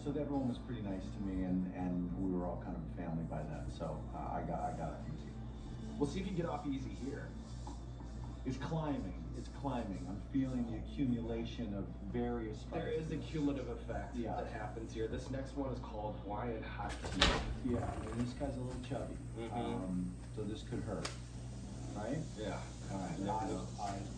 so everyone was pretty nice to me, and we were all kind of a family by then. So I got off easy. We'll see if you get off easy here. It's climbing. It's climbing. I'm feeling the accumulation of various spices. There is a cumulative effect Yeah. that happens here. This next one is called Hawaiian hot tea. Yeah, and this guy's a little chubby, Mhm. so this could hurt, right? Yeah. All right, Never eyes, know. eyes